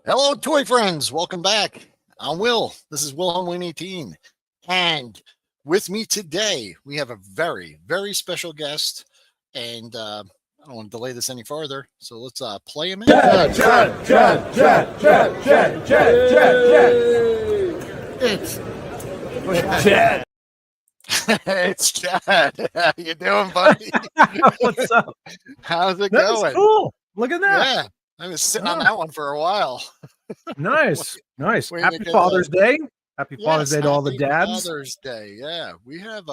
Hello, toy friends. Welcome back. I'm Will. This is Wilhelm 18. And with me today, we have a very, very special guest. And I don't want to delay this any further. So let's play him in. Chad. It's Chad. it's Chad. How you doing, buddy? What's up? How's it That's going? cool. Look at that. Yeah. I was sitting on that one for a while. Nice. Wait to Happy get Father's Day. Happy Father's Day to all the happy dads. Father's Day. Yeah. We have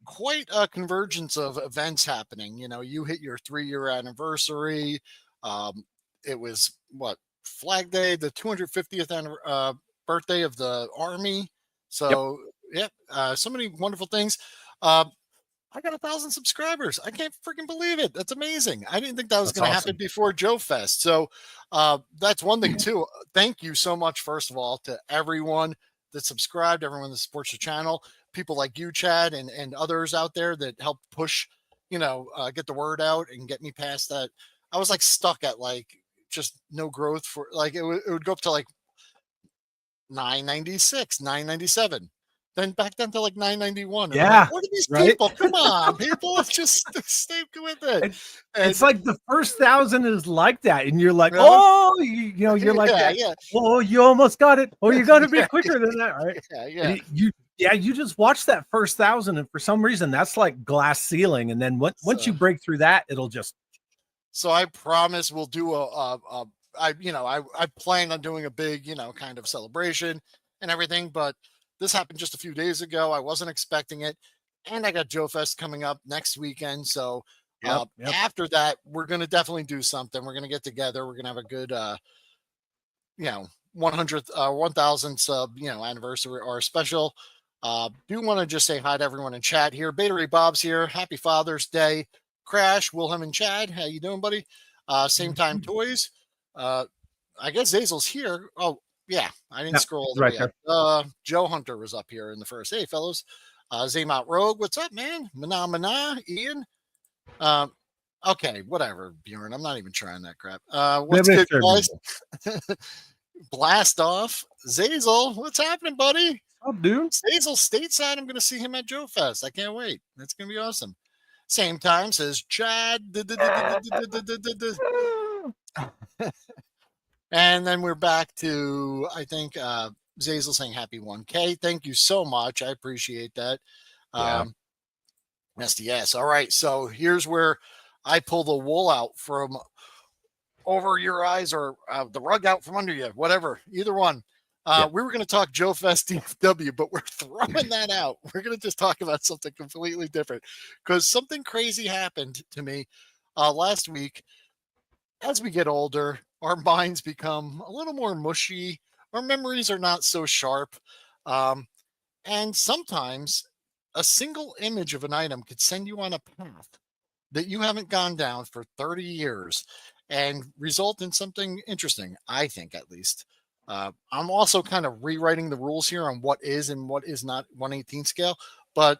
quite a convergence of events happening. You know, you hit your 3-year anniversary. It was what, Flag Day, the 250th birthday of the Army. So, so many wonderful things. I got 1,000 subscribers. I can't freaking believe it. That's amazing. I didn't think that was That's going to awesome. happen before Joefest. So that's one thing too. Thank you so much, first of all, to everyone that subscribed, everyone that supports the channel, people like you, Chad, and others out there that help push, get the word out and get me past that. I was like stuck at like just no growth for like it would go up to like 996, 997. Then back down to like 991. Yeah, Like, what are these right? people? Come on, people, just stay with it. It's like the first 1,000 is like that, and you're like, Really? oh, you're like that. Yeah. Oh, you almost got it. Oh, you got to be quicker than that, right? Yeah. You just watch that first 1,000, and for some reason, that's like glass ceiling, and then once you break through that, it'll just. So I promise we'll do I plan on doing a big, kind of celebration and everything, but this happened just a few days ago. I wasn't expecting it. And I got Joefest coming up next weekend. So after that, we're going to definitely do something. We're going to get together. We're going to have a good, 100th, 1,000 sub, anniversary or special. Do want to just say hi to everyone in chat here. Beta Ray Bob's here. Happy Father's Day. Crash, Wilhelm, and Chad. How you doing, buddy? Same time toys. I guess Zazel's here. Oh, yeah, I didn't scroll all the way up. Joe Hunter was up here in the first. Hey, fellas. Zaymont Rogue, what's up, man? Mana, Ian. Okay, whatever, Bjorn. I'm not even trying that crap. What's good, guys? Blast off. Zazel, what's happening, buddy? Oh, dude. Zazel stateside. I'm going to see him at Joefest. I can't wait. That's going to be awesome. Same time says Chad. And then we're back to, I think, Zazel saying happy 1K. Thank you so much. I appreciate that. SDS. All right. So here's where I pull the wool out from over your eyes or the rug out from under you, whatever, either one. We were going to talk Joefest DFW, but we're throwing that out. We're going to just talk about something completely different because something crazy happened to me last week. As we get older, our minds become a little more mushy. Our memories are not so sharp. And sometimes a single image of an item could send you on a path that you haven't gone down for 30 years and result in something interesting, I think, at least. I'm also kind of rewriting the rules here on what is and what is not 1/18 scale. But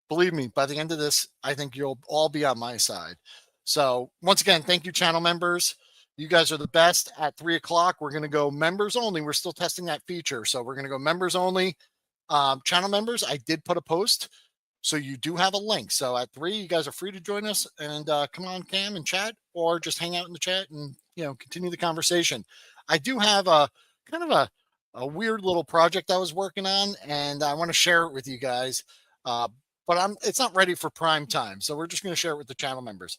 believe me, by the end of this, I think you'll all be on my side. So once again, thank you, channel members. You guys are the best. At 3 o'clock, we're going to go members only. We're still testing that feature. So we're going to go members only. Channel members, I did put a post. So you do have a link. So at 3, you guys are free to join us and come on cam and chat or just hang out in the chat and, continue the conversation. I do have a kind of a weird little project I was working on and I want to share it with you guys. But it's not ready for prime time. So we're just going to share it with the channel members.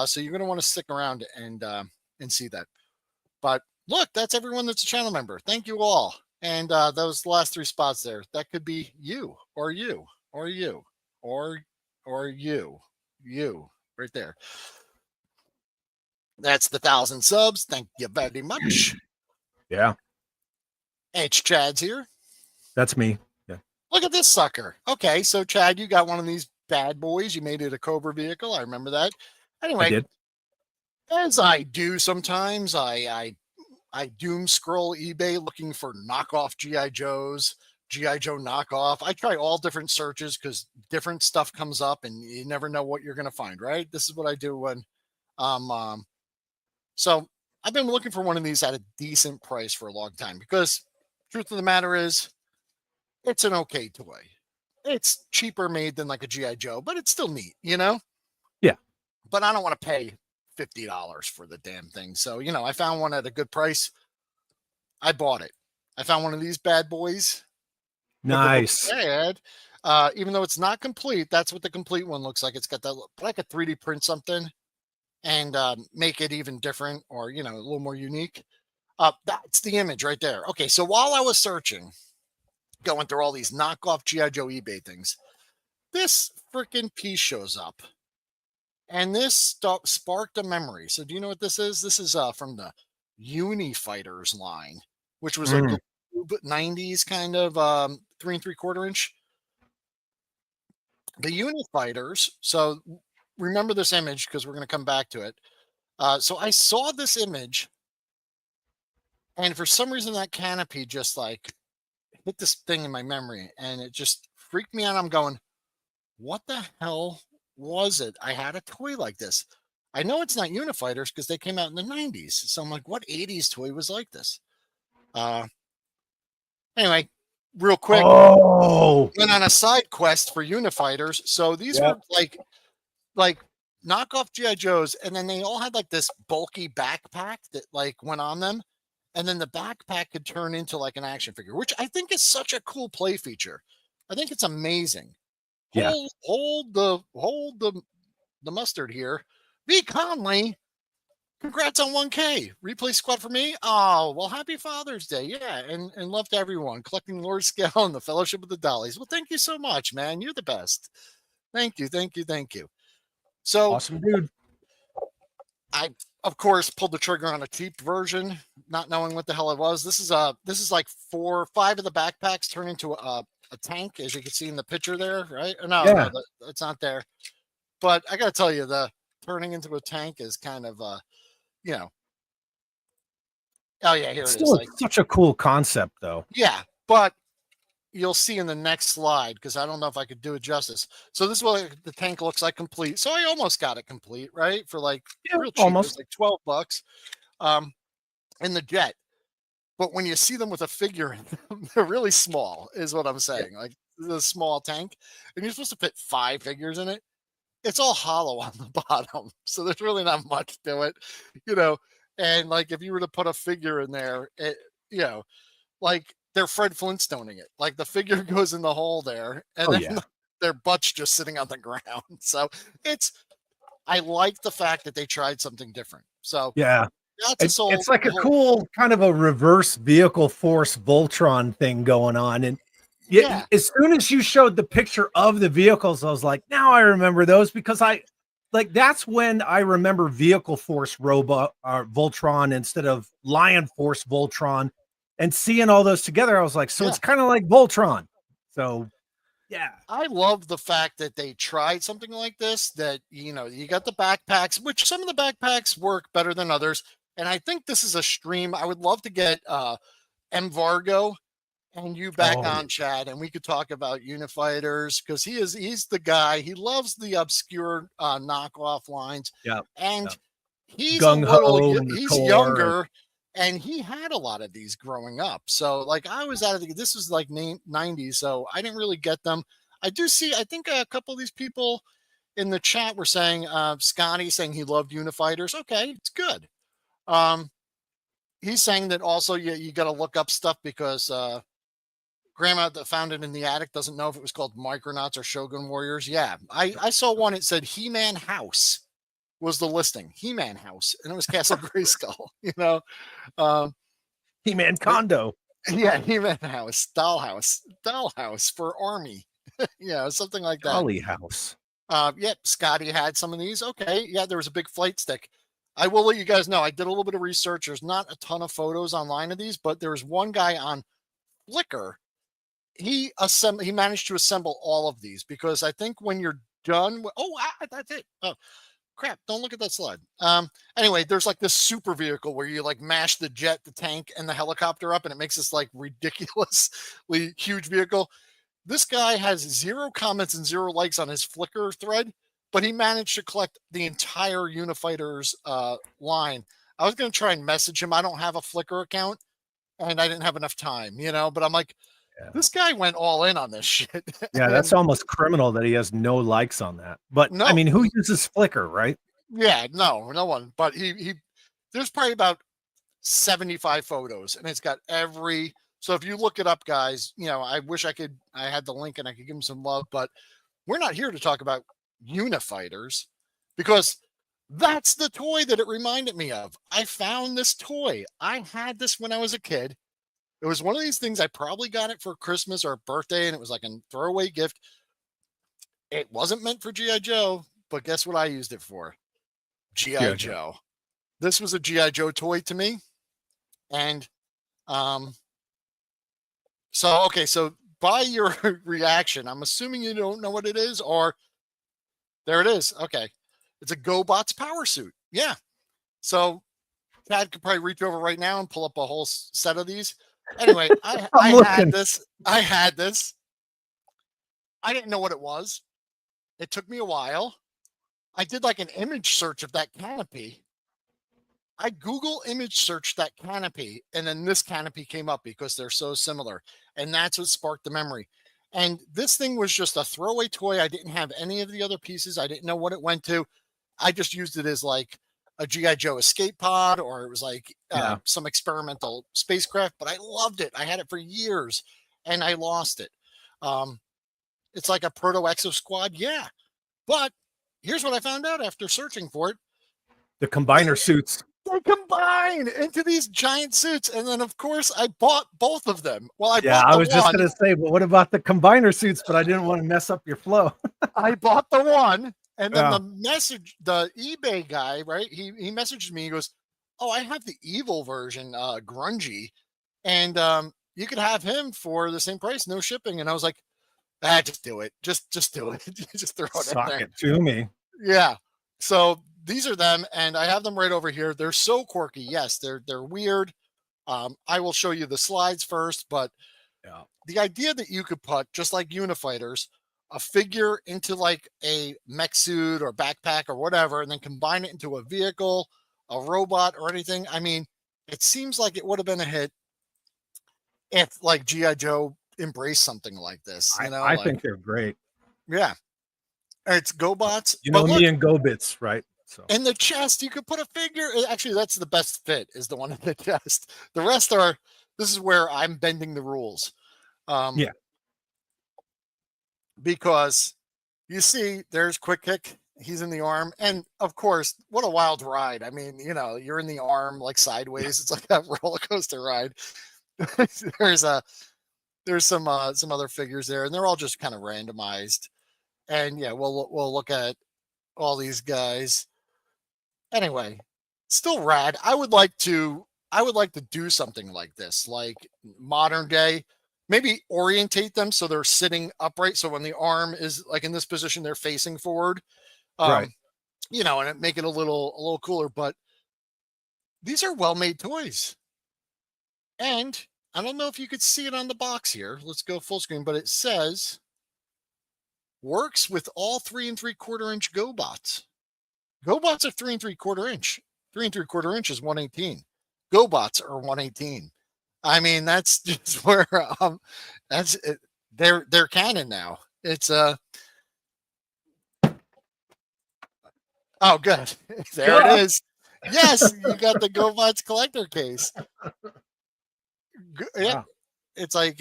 So you're going to want to stick around and see that. But look, that's everyone that's a channel member. Thank you all. And those last 3 spots there, that could be you or you or you or you right there. That's the 1,000 subs. Thank you very much. Yeah. It's Chad's here. That's me. Yeah. Look at this sucker. Okay, so Chad, you got one of these bad boys. You made it a Cobra vehicle. I remember that. Anyway, I did. As I do sometimes, I doom scroll eBay looking for knockoff G.I. Joes, G.I. Joe knockoff. I try all different searches because different stuff comes up and you never know what you're going to find, right? This is what I do when so I've been looking for one of these at a decent price for a long time because truth of the matter is it's an okay toy. It's cheaper made than like a G.I. Joe, but it's still neat, you know? Yeah. But I don't want to pay $50 for the damn thing. So, I found one at a good price. I bought it. I found one of these bad boys. But the Nice. bad, even though it's not complete, that's what the complete one looks like. It's got that, but I could 3D print something and make it even different or, a little more unique. That's the image right there. Okay, so while I was searching, going through all these knockoff G.I. Joe eBay things, this freaking piece shows up. And this stuff sparked a memory. So do you know what this is? This is from the Unifighters line, which was a Mm. 90s kind of 3 3/4 inch. The Unifighters. So remember this image because we're going to come back to it. So I saw this image, and for some reason that canopy just like hit this thing in my memory, and it just freaked me out. I'm going, what the hell was it? I had a toy like this. I know it's not Unifighters because they came out in the 90s. So I'm like, what 80s toy was like this? Anyway, real quick, went on a side quest for Unifighters. So these were like knockoff G.I. Joes, and then they all had like this bulky backpack that like went on them. And then the backpack could turn into like an action figure, which I think is such a cool play feature. I think it's amazing. Yeah. Hold the mustard here. V Conley, congrats on 1K. Replay squad for me. Oh, well, happy Father's Day. Yeah, and love to everyone. Collecting Lord Scale and the Fellowship of the Dollies. Well, thank you so much, man. You're the best. Thank you. So Awesome, dude. I, of course, pulled the trigger on a cheap version, not knowing what the hell it was. This is like 4 or 5 of the backpacks turn into a tank, as you can see in the picture there, right? No, it's not there. But I got to tell you, the turning into a tank is kind of, oh yeah, here it is. Still such a cool concept, though. Yeah, but you'll see in the next slide because I don't know if I could do it justice. So this is what the tank looks like complete. So I almost got it complete, right? For like real cheap, almost like $12. In the jet. But when you see them with a figure in them, they're really small, is what I'm saying. Like the small tank, and you're supposed to fit 5 figures in it. It's all hollow on the bottom, so there's really not much to it, And like if you were to put a figure in there, like they're Fred Flintstoning it. Like the figure goes in the hole there, and then their butt's just sitting on the ground. So I like the fact that they tried something different. So yeah. It's like a cool kind of a reverse vehicle force Voltron thing going on. And as soon as you showed the picture of the vehicles, I was like, now I remember those because that's when I remember vehicle force robot or Voltron instead of Lion Force Voltron, and seeing all those together. I was like, so it's kind of like Voltron. So yeah, I love the fact that they tried something like this, that, you got the backpacks, which some of the backpacks work better than others. And I think this is a stream. I would love to get M. Vargo and you back on, Chad, and we could talk about Unifighters because he's the guy. He loves the obscure knockoff lines. Yeah. And he's he's younger, and he had a lot of these growing up. So like I was this was like 90s, so I didn't really get them. I think a couple of these people in the chat were saying, Scotty saying he loved Unifighters. Okay, it's good. He's saying that also you got to look up stuff because grandma that found it in the attic doesn't know if it was called Micronauts or Shogun Warriors. Yeah, I saw one. It said He-Man House was the listing. He-Man House, and it was Castle Grayskull. He-Man Condo. Yeah, He-Man House, Dollhouse for Army. Something like that. Dolly House. Scotty had some of these. Okay, yeah, there was a big flight stick. I will let you guys know, I did a little bit of research. There's not a ton of photos online of these, but there was one guy on Flickr. He managed to assemble all of these because I think when you're done with, that's it. Oh, crap. Don't look at that slide. Anyway, there's like this super vehicle where you like mash the jet, the tank, and the helicopter up, and it makes this like ridiculously huge vehicle. This guy has 0 comments and 0 likes on his Flickr thread, but he managed to collect the entire Unifighters line. I was going to try and message him. I don't have a Flickr account and I didn't have enough time, but I'm like, this guy went all in on this shit. Yeah, that's almost criminal that he has no likes on that. But no, I mean, who uses Flickr, right? Yeah, no one. But he there's probably about 75 photos, and it's got every. So if you look it up, guys, I wish I had the link and I could give him some love, but we're not here to talk about Unifighters because that's the toy that it reminded me of. I found this toy. I had this when I was a kid. It was one of these things. I probably got it for Christmas or birthday, and it was like a throwaway gift. It wasn't meant for G.I. Joe, but guess what I used it for? G.I. Joe. This was a G.I. Joe toy to me. And so by your reaction, I'm assuming you don't know what it is, or there it is. Okay. It's a GoBots power suit. Yeah. So Chad could probably reach over right now and pull up a whole set of these. Anyway, I had this. I didn't know what it was. It took me a while. I did like an image search of that canopy. I Google image searched that canopy, and then this canopy came up because they're so similar. And that's what sparked the memory. And this thing was just a throwaway toy. I didn't have any of the other pieces. I didn't know what it went to. I just used it as like a G.I. Joe escape pod, or it was like some experimental spacecraft, but I loved it. I had it for years and I lost it. It's like a proto exo squad. Yeah. But here's what I found out after searching for it. The combiner suits. They combine into these giant suits. And then, of course, I bought both of them. Well, I was just going to say, but what about the combiner suits? But I didn't want to mess up your flow. I bought the one. And then the eBay guy, right? He messaged me. He goes, "Oh, I have the evil version, grungy. And you could have him for the same price, no shipping." And I was like, just do it. Just do it. Just throw it in there. It to me. Yeah. So these are them, and I have them right over here. They're so quirky. Yes, they're weird. I will show you the slides first, but the idea that you could put, just like Unifighters, a figure into like a mech suit or backpack or whatever, and then combine it into a vehicle, a robot, or anything. I mean, it seems like it would have been a hit if like G.I. Joe embraced something like this. I think they're great. Yeah. It's GoBots. Me and GoBits, right? So in the chest, you could put a figure. Actually, that's the best fit, is the one in the chest. The rest this is where I'm bending the rules. Because you see, there's Quick Kick. He's in the arm. And of course, what a wild ride. I mean, you're in the arm like sideways. It's like a roller coaster ride. There's some other figures there, and they're all just kind of randomized. And yeah, we'll look at all these guys. Anyway, still rad. I would like to do something like this, like modern day. Maybe orientate them so they're sitting upright. So when the arm is like in this position, they're facing forward. Right. And make it a little cooler. But these are well-made toys. And I don't know if you could see it on the box here. Let's go full screen, but it says works with all 3 3/4 inch GoBots. GoBots are 3 3/4 inch. 3 3/4 inch is 118. GoBots are 118. I mean, that's just where that's it. They're canon now. It's oh, good. There it is. Yes, you got the GoBots collector case. Yeah, it's like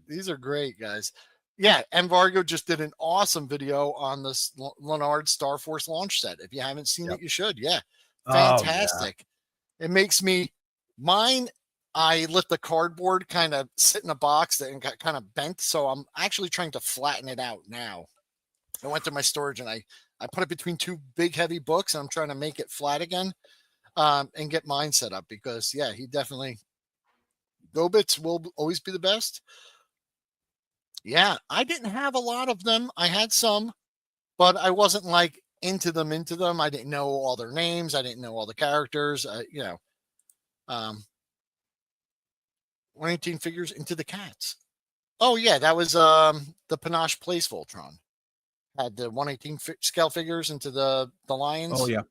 these are great, guys. Yeah, Embargo just did an awesome video on this Leonard Star Force launch set. If you haven't seen it, you should. Yeah, fantastic. It makes me mine. I let the cardboard kind of sit in a box and got kind of bent, so I'm actually trying to flatten it out now. I went to my storage and I put it between 2 big heavy books, and I'm trying to make it flat again and get mine set up because he definitely. GoBits will always be the best. Yeah, I didn't have a lot of them. I had some, but I wasn't like into them. I didn't know all their names. I didn't know all the characters. 118 figures into the cats. Oh yeah, that was the Panache Place Voltron. Had the 118 scale figures into the lions. Oh yeah.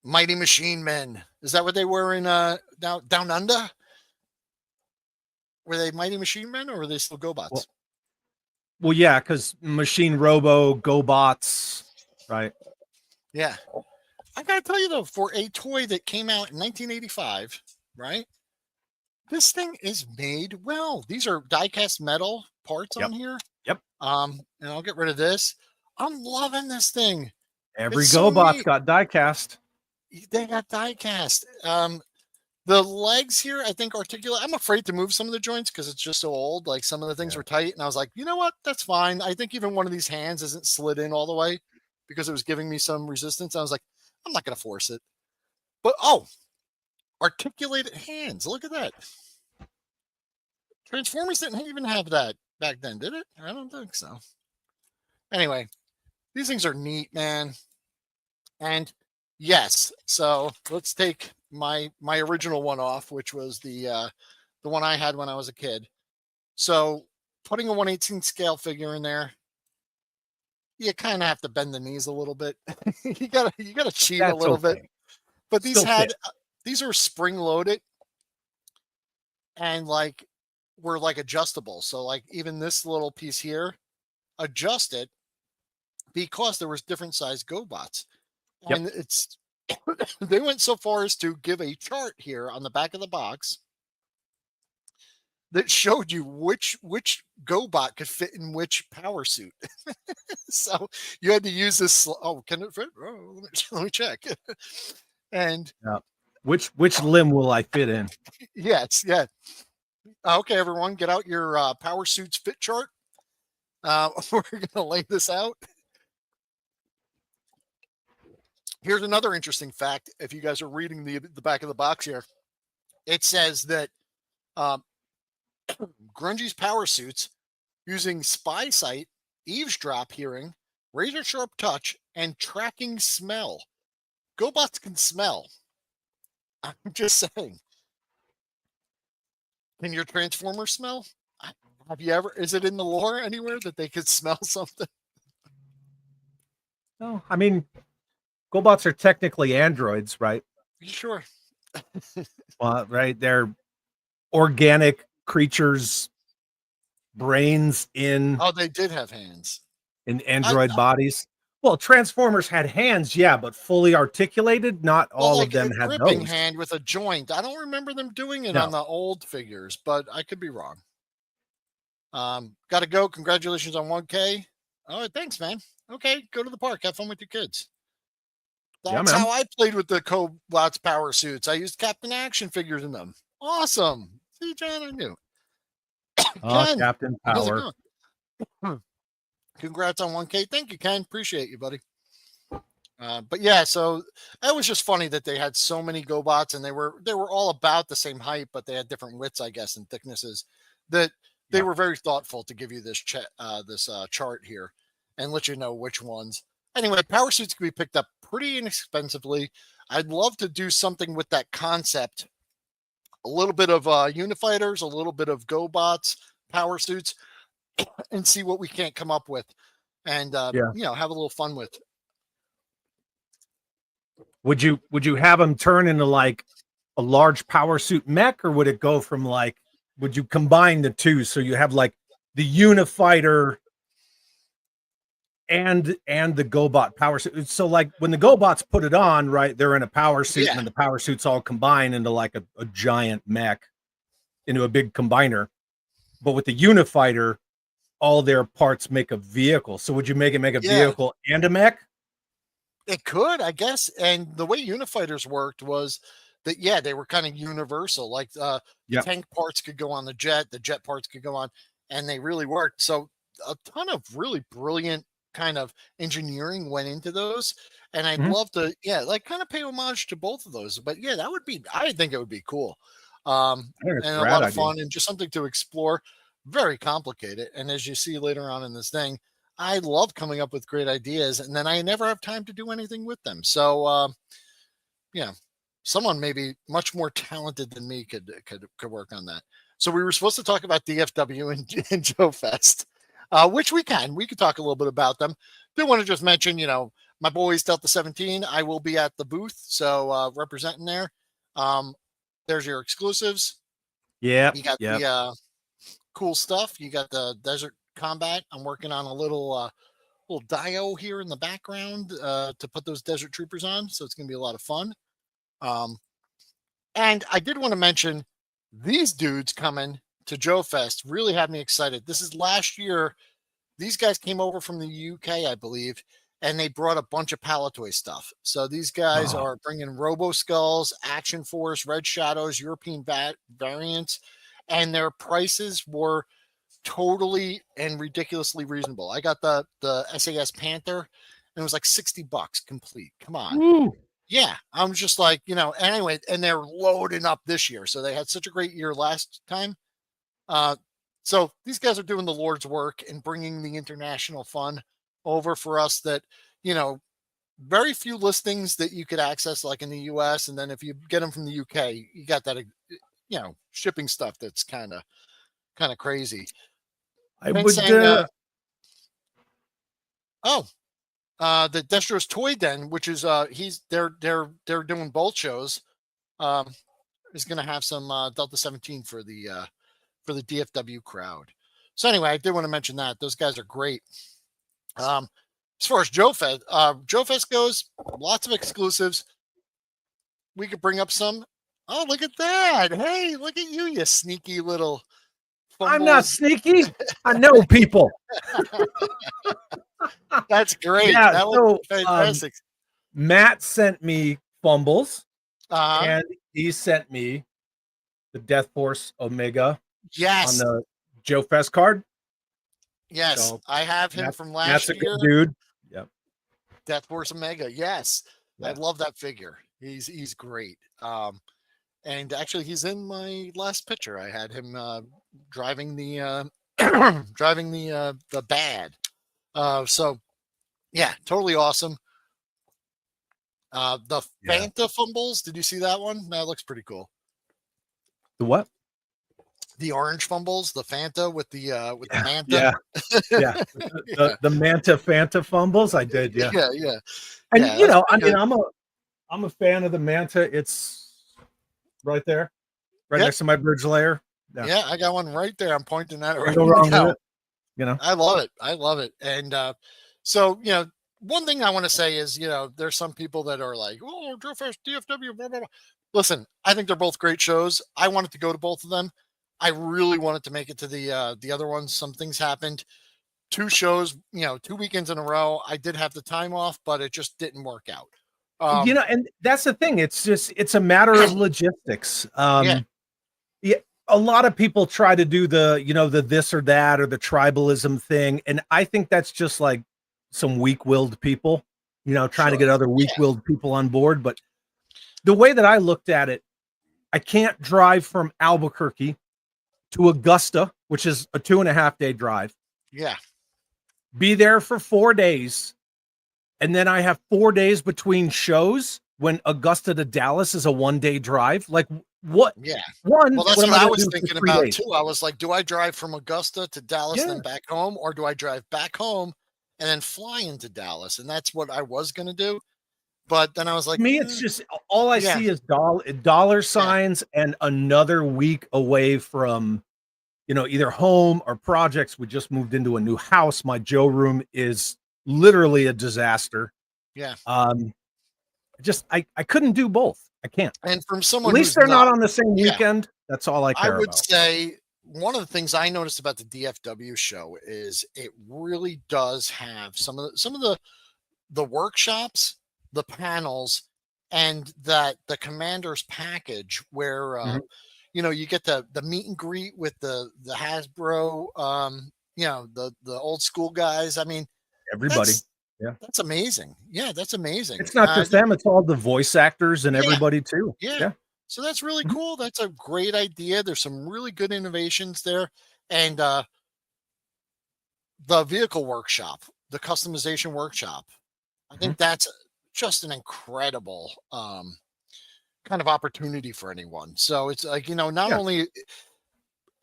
Mighty Machine Men. Is that what they were in Down Under? Were they Mighty Machine Men or were they still GoBots? Well, yeah, because Machine Robo, GoBots, right? Yeah. I gotta tell you though, for a toy that came out in 1985, right? This thing is made well. These are die-cast metal parts on here. Yep. And I'll get rid of this. I'm loving this thing. Every GoBot's got die-cast. They got die-cast. The legs here, I think, articulate. I'm afraid to move some of the joints because it's just so old. Like some of the things were tight, and I was like, you know what? That's fine. I think even one of these hands isn't slid in all the way because it was giving me some resistance. I was like, I'm not going to force it. But articulated hands. Look at that. Transformers didn't even have that back then, did it? I don't think so. Anyway, these things are neat, man. And yes, so let's take my original one off, which was the one I had when I was a kid. So putting a 1/18 scale figure in there, you kind of have to bend the knees a little bit. you gotta cheat a little bit. But these are spring loaded and were adjustable. So like even this little piece here, adjusted because there was different size GoBots. And it's they went so far as to give a chart here on the back of the box that showed you which GoBot could fit in which power suit. So you had to use this. Oh, can it fit? Oh, let me check. And which limb will I fit in? Yes, yeah. Okay, everyone, get out your power suits fit chart. We're gonna lay this out. Here's another interesting fact. If you guys are reading the back of the box here, it says that Grungy's power suits using spy sight, eavesdrop hearing, razor sharp touch, and tracking smell. GoBots can smell. I'm just saying. Can your Transformer smell? Have you ever? Is it in the lore anywhere that they could smell something? No, I mean, GoBots are technically androids, right? Sure. Well, right. They're organic creatures, brains in. Oh, they did have hands. In android bodies. Well, Transformers had hands, yeah, but fully articulated. Not all of them had gripping those. Hand with a joint. I don't remember them doing it on the old figures, but I could be wrong. Got to go. Congratulations on 1K. All right, thanks, man. Okay, go to the park. Have fun with your kids. That's how I played with the GoBots power suits. I used Captain Action figures in them. Awesome. See, John, I knew. Ken, Captain Power. Congrats on 1K. Thank you, Ken. Appreciate you, buddy. But yeah, so it was just funny that they had so many GoBots and they were all about the same height, but they had different widths, I guess, and thicknesses. That they were very thoughtful to give you this chart here and let you know which ones. Anyway, power suits can be picked up pretty inexpensively. I'd love to do something with that concept. A little bit of Unifighters, a little bit of GoBots, power suits, and see what we can't come up with, and have a little fun with. Would you have them turn into like a large power suit mech, or would it go from would you combine the two so you have like the Unifighter and the GoBot power suit? So like when the GoBots put it on, right, they're in a power suit, and then the power suits all combine into like a giant mech, into a big combiner. But with the Unifighter, all their parts make a vehicle. So would you make a vehicle and a mech? It could, I guess. And the way Unifighters worked was that, they were kind of universal. Like tank parts could go on the jet parts could go on, and they really worked. So a ton of really brilliant kind of engineering went into those. And I'd love to, kind of pay homage to both of those. But I think it would be cool. And a lot of fun and just something to explore. Very complicated. And as you see later on in this thing, I love coming up with great ideas, and then I never have time to do anything with them. So, someone maybe much more talented than me could work on that. So we were supposed to talk about DFW and Joefest, which we could talk a little bit about them. Did want to just mention, my boys Delta 17, I will be at the booth. So representing there. There's your exclusives. Yeah. You got the cool stuff. You got the Desert Combat. I'm working on a little dio here in the background to put those Desert Troopers on. So it's going to be a lot of fun. And I did want to mention these dudes coming to Joefest really had me excited. This is last year. These guys came over from the UK, I believe, and they brought a bunch of Palatoy stuff. So these guys are bringing Robo Skulls, Action Force, Red Shadows, European variants, and their prices were totally and ridiculously reasonable. I got the SAS Panther, and it was like $60 complete. Come on. Woo. Yeah, I'm just like, anyway, and they're loading up this year. So they had such a great year last time. So these guys are doing the Lord's work and bringing the international fun over for us that, very few listings that you could access like in the US. And then if you get them from the UK, you got that, shipping stuff that's kind of crazy. I would the Destro's Toy Den, which is they're doing both shows, is going to have some Delta 17 for the DFW crowd. So anyway, I did want to mention that those guys are great. As far as Joefest goes, lots of exclusives. We could bring up some. Oh, look at that! Hey, look at you, you sneaky little. I'm not sneaky. I know people. That's great. Yeah, that was fantastic. Matt sent me fumbles, and he sent me the Death Force Omega. Yes. On the Joefest card. Yes, so I have him from last year. Good dude. Yep. Death Force Omega. Yes, yeah. I love that figure. He's great. And actually, he's in my last picture. I had him driving the the bad. So yeah, totally awesome. The Fanta fumbles. Did you see that one? That looks pretty cool. The what? The orange fumbles, the Fanta with the Manta. The Manta Fanta fumbles. I did, yeah. And I'm a fan of the Manta. It's right there, next to my bridge layer. Yeah, I got one right there. I'm pointing at it right now. I love it. And so one thing I want to say is there's some people that are like, oh, Joefest, DFW, blah blah blah. Listen, I think they're both great shows. I wanted to go to both of them. I really wanted to make it to the other ones. Some things happened. 2 shows, 2 weekends in a row. I did have the time off, but it just didn't work out. And that's the thing. It's a matter of logistics. A lot of people try to do the this or that or the tribalism thing, and I think that's just like some weak-willed people, trying to get other weak-willed people on board. But the way that I looked at it, I can't drive from Albuquerque to Augusta, which is a 2.5-day drive. Yeah. Be there for 4 days. And then I have 4 days between shows when Augusta to Dallas is a 1-day drive. Like what? Yeah. Well, that's what I was thinking about too. I was like, do I drive from Augusta to Dallas then back home? Or do I drive back home and then fly into Dallas? And that's what I was going to do. But then I was like, to me, it's just all I see is dollar signs and another week away from, either home or projects. We just moved into a new house. My Joe room is literally a disaster. Yeah. I couldn't do both. I can't. And from someone, at least they're not on the same weekend. That's all I care about. I would say one of the things I noticed about the DFW show is it really does have some of the workshops, the panels, and that the commander's package where you get the meet and greet with the Hasbro, the old school guys. I mean, everybody. That's amazing. Yeah, that's amazing. It's not just them, it's all the voice actors and everybody too. Yeah. So that's really cool. That's a great idea. There's some really good innovations there. And the vehicle workshop, the customization workshop, I think that's just an incredible kind of opportunity for anyone. So it's like, not only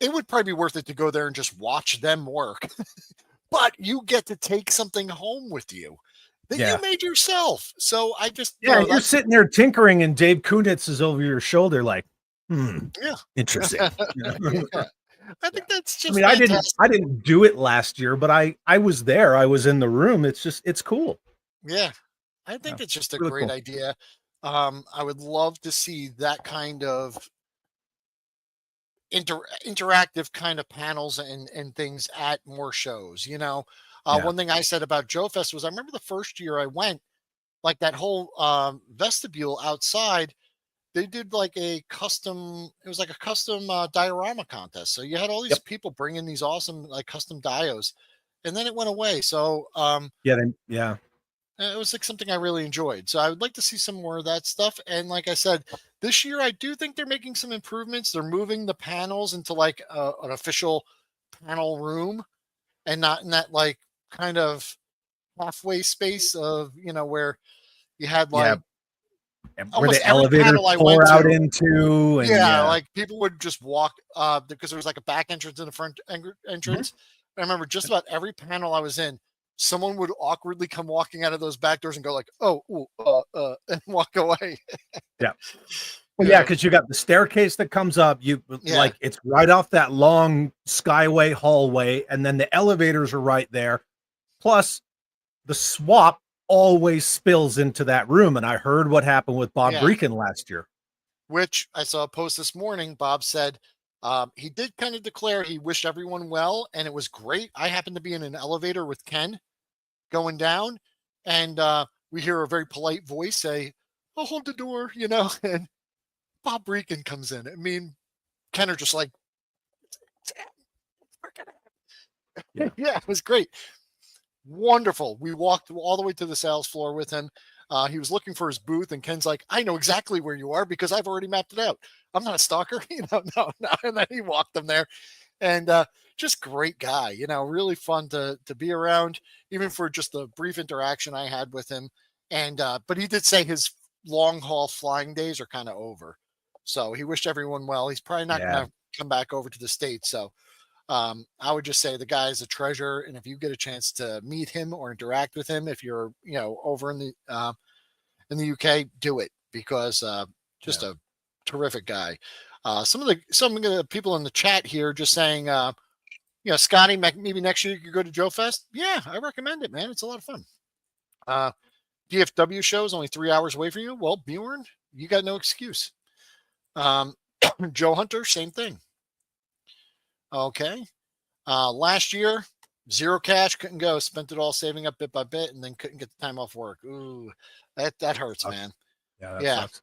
it would probably be worth it to go there and just watch them work, but you get to take something home with you. that you made yourself. So I just, you're sitting there tinkering, and Dave Kunitz is over your shoulder, like, interesting. Yeah. I think that's just. I mean, I didn't do it last year, but I was there. I was in the room. It's cool. Yeah, I think it's just a really great idea. I would love to see that kind of interactive kind of panels and things at more shows. One thing I said about Joefest was I remember the first year I went, like that whole vestibule outside, they did like a custom diorama contest. So you had all these people bring in these awesome like custom dios, and then it went away. So it was like something I really enjoyed. So I would like to see some more of that stuff. And like I said, this year I do think they're making some improvements. They're moving the panels into like an official panel room, and not in that like kind of halfway space of where you had like where the elevators pour out into, and like people would just walk because there was like a back entrance and a front entrance. I remember just about every panel I was in, someone would awkwardly come walking out of those back doors and go like, and walk away. Well, because you got the staircase that comes up, like it's right off that long skyway hallway, and then the elevators are right there. Plus the swap always spills into that room. And I heard what happened with Bob Brecken last year. Which I saw a post this morning. Bob said he did kind of declare he wished everyone well, and it was great. I happened to be in an elevator with Ken going down, and we hear a very polite voice say, "I'll hold the door," and Bob Brecken comes in. I mean, Ken are just like, yeah, it was great. Wonderful. We walked all the way to the sales floor with him. He was looking for his booth, and Ken's like, "I know exactly where you are because I've already mapped it out. I'm not a stalker." No. And then he walked him there, and just great guy. Really fun to be around, even for just the brief interaction I had with him. And but he did say his long haul flying days are kind of over, so he wished everyone well. He's probably not going to come back over to the States, so. I would just say the guy is a treasure, and if you get a chance to meet him or interact with him, if you're over in the UK, do it, because just a terrific guy. Some of the people in the chat here just saying, Scotty, maybe next year you could go to Joefest. Yeah, I recommend it, man. It's a lot of fun. DFW show is only 3 hours away from you. Well, Bjorn, you got no excuse. Joe Hunter, same thing. Okay. Last year, zero cash, couldn't go. Spent it all saving up bit by bit, and then couldn't get the time off work. Ooh, that hurts, man. Yeah, that sucks.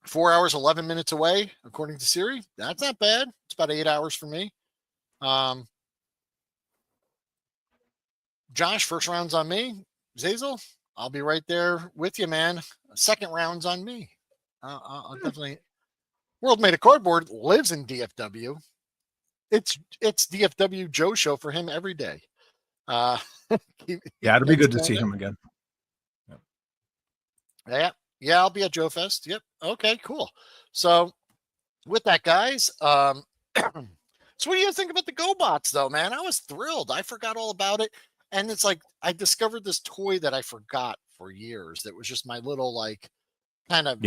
4 hours, 11 minutes away, according to Siri. That's not bad. It's about 8 hours for me. Josh, first round's on me. Zazel, I'll be right there with you, man. Second round's on me. I'll definitely. World Made of Cardboard lives in DFW. It's DFW Joe show for him every day. It'll be good to see him again. Yeah, I'll be at Joefest. Yep. Okay, cool. So with that, guys, so what do you think about the GoBots though, man? I was thrilled. I forgot all about it. And it's like I discovered this toy that I forgot for years that was just my little like kind of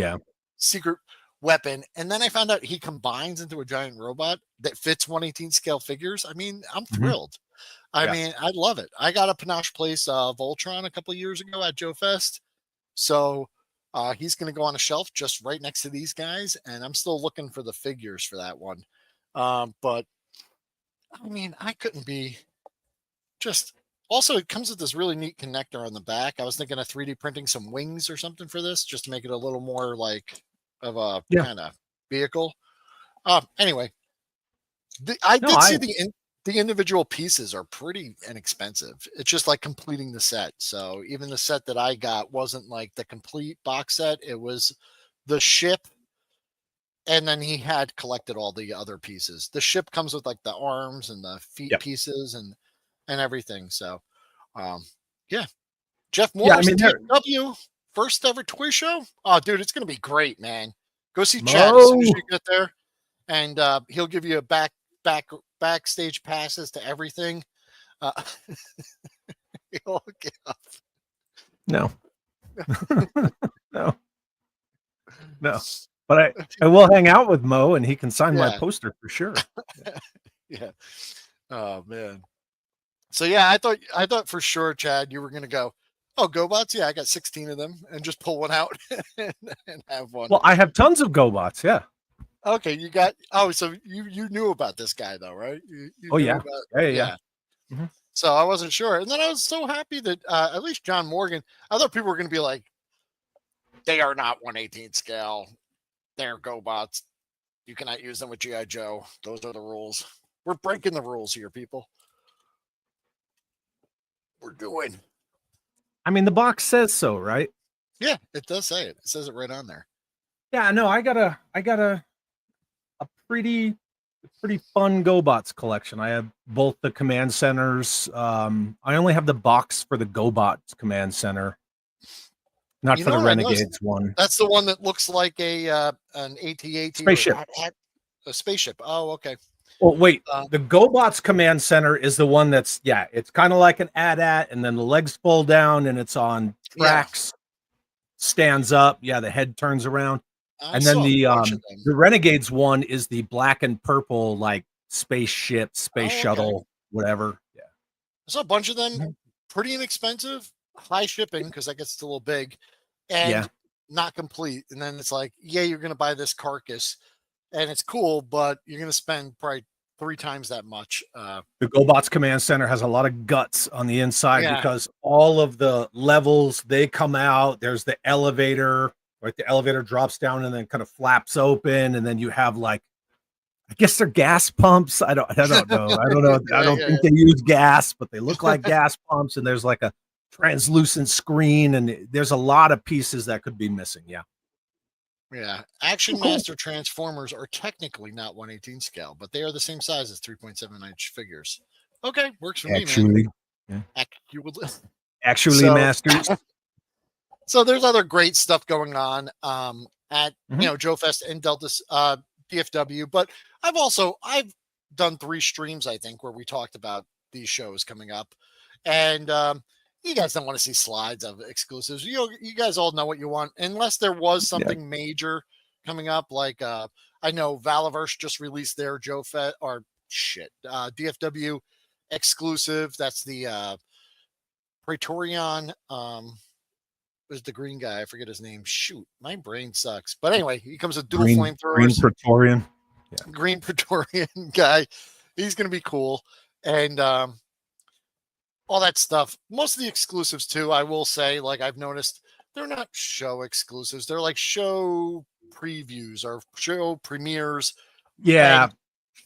secret weapon, and then I found out he combines into a giant robot that fits 1/18 scale figures. I mean, I'm thrilled. I mean, I love it. I got a Panache Place Voltron a couple of years ago at Joefest, so he's going to go on a shelf just right next to these guys, and I'm still looking for the figures for that one. But I mean, I couldn't be just. Also, it comes with this really neat connector on the back. I was thinking of 3D printing some wings or something for this, just to make it a little more like of a kind of vehicle. Anyway, I did see the individual pieces are pretty inexpensive. It's just like completing the set. So even the set that I got wasn't like the complete box set. It was the ship, and then he had collected all the other pieces. The ship comes with like the arms and the feet pieces and everything. So, Jeff Morris, DFW, first ever toy show. Oh, dude, it's gonna be great, man. Go see Chad as soon as you get there, and he'll give you a backstage passes to everything. He'll hook it up. No. No. No. But I will hang out with Mo, and he can sign my poster for sure. Yeah. Oh man. So yeah, I thought for sure, Chad, you were gonna go, oh, GoBots? Yeah, I got 16 of them, and just pull one out and have one. Well, I have tons of GoBots, yeah. Okay, you got so you knew about this guy though, right? You oh knew yeah. About, Yeah. Mm-hmm. So I wasn't sure. And then I was so happy that at least John Morgan, I thought people were gonna be like, they are not 1/18 scale. They're GoBots. You cannot use them with G.I. Joe. Those are the rules. We're breaking the rules here, people. We're doing. I mean, the box says so, right? Yeah, it does say it. It says it right on there. Yeah, no, I got a pretty fun GoBots collection. I have both the command centers. I only have the box for the GoBots command center, not for the Renegades one. That's the one that looks like an AT-AT spaceship. A spaceship. Oh, okay. Well, wait. The GoBots command center is the one that's it's kind of like an AT-AT, and then the legs fold down, and it's on tracks. Stands up. Yeah, the head turns around. And then the Renegades one is the black and purple, like spaceship, space shuttle, whatever. Yeah. I saw a bunch of them, pretty inexpensive, high shipping because I guess it's a little big, and not complete. And then it's like, you're going to buy this carcass, and it's cool, but you're going to spend probably 3 times that much. The GoBots command center has a lot of guts on the inside because all of the levels, they come out. There's the elevator. Right, the elevator drops down and then kind of flaps open, and then you have I guess they're gas pumps. I don't know. I don't think they use gas, but they look like gas pumps. And there's like a translucent screen, and there's a lot of pieces that could be missing. Yeah. Action Master Transformers are technically not 1/18 scale, but they are the same size as 3.7-inch figures. Okay, works for me, man. Actually, Masters. So there's other great stuff going on at Joefest and DFW, but I've done 3 streams, I think, where we talked about these shows coming up, and you guys don't want to see slides of exclusives. You guys all know what you want, unless there was something major coming up. Like I know Valaverse just released their DFW exclusive. That's the Praetorian. Was the green guy? I forget his name. Shoot, my brain sucks. But anyway, he comes with dual flamethrowers. Green Praetorian. Yeah. Green Praetorian guy. He's going to be cool. And all that stuff. Most of the exclusives, too, I will say, like I've noticed, they're not show exclusives. They're like show previews or show premieres. Yeah.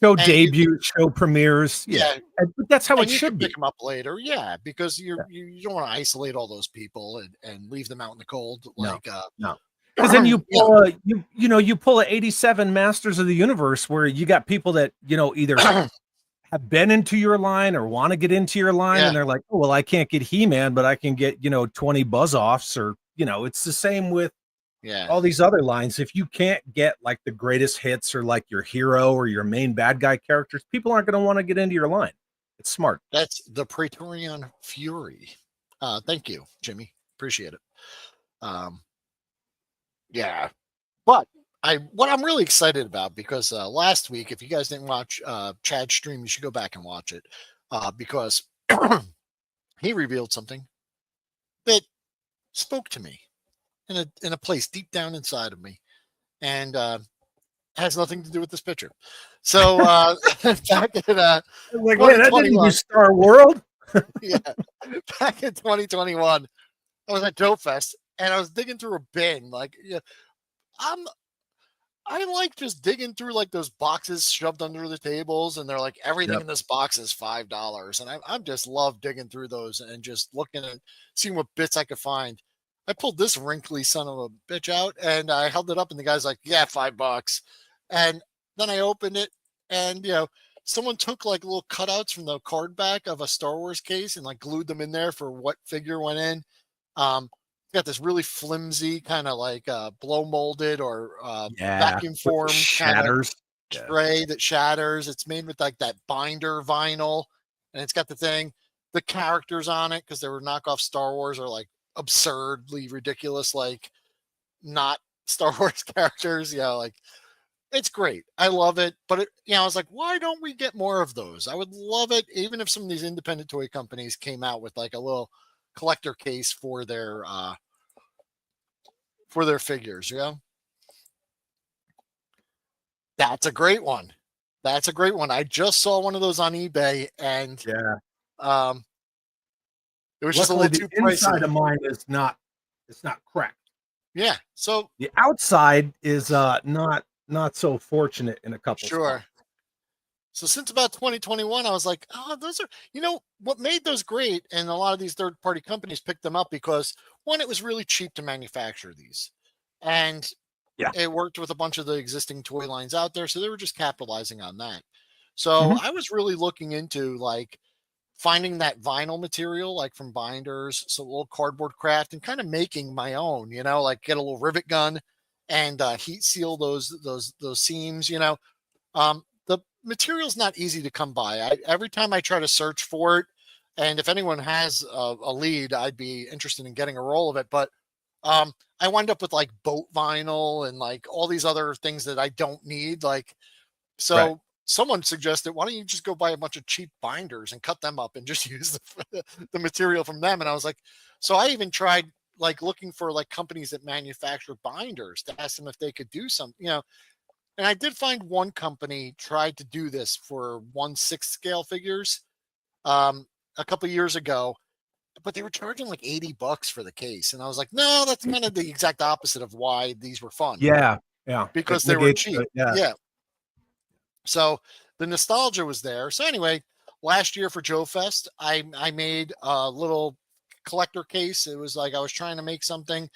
Show debuts, show premieres. Yeah. But that's how it should be. Pick them up later. Yeah. Because you don't want to isolate all those people and leave them out in the cold. No. Because then you pull you pull a 87 Masters of the Universe where you got people that, either have been into your line or want to get into your line. And they're like, oh, well, I can't get He-Man, but I can get, 20 Buzz-Offs or, it's the same with all these other lines. If you can't get like the greatest hits or like your hero or your main bad guy characters, people aren't going to want to get into your line. It's smart. That's the Praetorian Fury. Thank you, Jimmy. Appreciate it. But what I'm really excited about, because last week, if you guys didn't watch Chad's stream, you should go back and watch it, because he revealed something that spoke to me in a place deep down inside of me, and has nothing to do with this picture. So back in wait, that didn't do Star World. Back in 2021, I was at Joefest and I was digging through a bin. I like just digging through like those boxes shoved under the tables, and they're like, everything in this box is $5, and I just love digging through those and just looking at seeing what bits I could find. I pulled this wrinkly son of a bitch out and I held it up, and the guy's like, yeah, $5. And then I opened it, and someone took like little cutouts from the card back of a Star Wars case and like glued them in there for what figure went in. Got this really flimsy kind of like blow molded or vacuum formed shatters kind of tray that shatters. It's made with like that binder vinyl, and it's got the characters on it, because they were knockoff Star Wars, are like absurdly ridiculous, like not Star Wars characters. Like it's great. I love it. But I was like, why don't we get more of those? I would love it, even if some of these independent toy companies came out with like a little collector case for their figures. That's a great one. I just saw one of those on eBay, and it was just a little too pricey. Inside of mine is not, it's not cracked. Yeah. So the outside is not so fortunate in a couple spots. So since about 2021, I was like, oh, those are, what made those great. And a lot of these third-party companies picked them up because, one, it was really cheap to manufacture these. And it worked with a bunch of the existing toy lines out there. So they were just capitalizing on that. So I was really looking into like finding that vinyl material, like from binders, so a little cardboard craft, and kind of making my own, like get a little rivet gun and heat seal those seams, the material's not easy to come by. Every time I try to search for it, and if anyone has a lead, I'd be interested in getting a roll of it. But I wind up with like boat vinyl and like all these other things that I don't need. Like, so someone suggested, why don't you just go buy a bunch of cheap binders and cut them up and just use the material from them? And I was like, so I even tried like looking for like companies that manufacture binders to ask them if they could do something, And I did find one company tried to do this for 1/6 scale figures a couple of years ago, but they were charging like $80 for the case. And I was like, no, that's kind of the exact opposite of why these were fun. Yeah. Because they were cheap. Yeah. So the nostalgia was there. So anyway, last year for Joefest, I made a little collector case. It was like I was trying to make something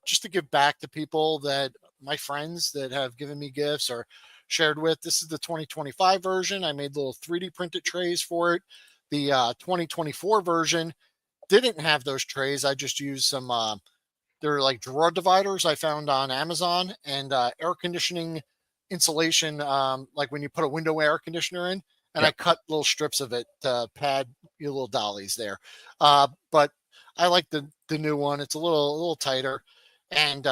just to give back to people that my friends that have given me gifts or shared with. This is the 2025 version. I made little 3D printed trays for it. The 2024 version didn't have those trays. I just used some, they're like drawer dividers I found on Amazon, and air conditioning insulation, like when you put a window air conditioner in, and I cut little strips of it to pad your little dollies there. But I like the new one. It's a little tighter. And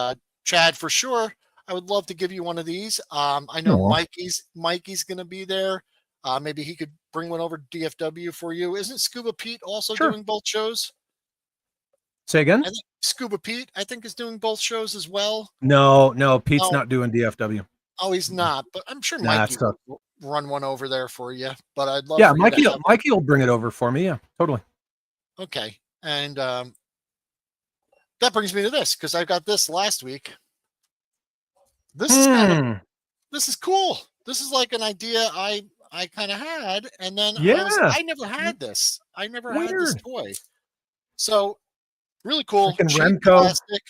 Chad, for sure, I would love to give you one of these. I know Mikey's going to be there. Maybe he could bring one over to DFW for you. Isn't Scuba Pete also doing both shows? Say again? I think Scuba Pete, I think, is doing both shows as well. No, Pete's not doing DFW. Oh, he's not. But I'm sure Mikey will run one over there for you. But I'd love. Yeah, Mikey will bring it over for me. Yeah, totally. Okay, and that brings me to this, because I got this last week. This is cool. This is like an idea I kind of had, and then I never had this. I never had this toy. So really cool. Cheap plastic,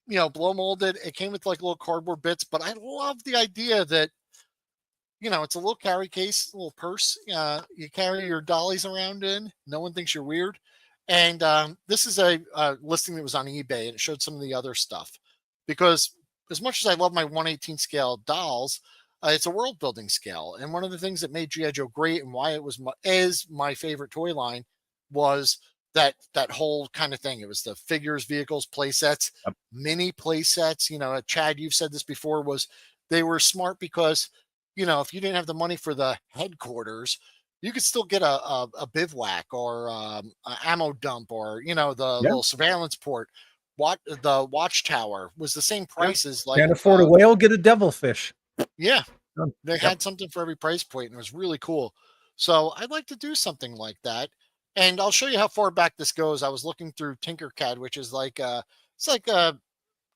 blow molded. It came with like little cardboard bits, but I love the idea that it's a little carry case, a little purse. You carry your dollies around in. No one thinks you're weird. And this is a listing that was on eBay, and it showed some of the other stuff. Because as much as I love my 1/18 scale dolls, it's a world building scale. And one of the things that made G.I. Joe great, and why it is my favorite toy line, was that whole kind of thing. It was the figures, vehicles, play sets, mini play sets. Chad, you've said this before, was they were smart because, if you didn't have the money for the headquarters, you could still get a bivouac or an ammo dump, or the little surveillance port. The watchtower was the same price as like. Can't afford a whale, get a devilfish. Yeah, they had something for every price point, and it was really cool. So I'd like to do something like that, and I'll show you how far back this goes. I was looking through Tinkercad, which is like it's like a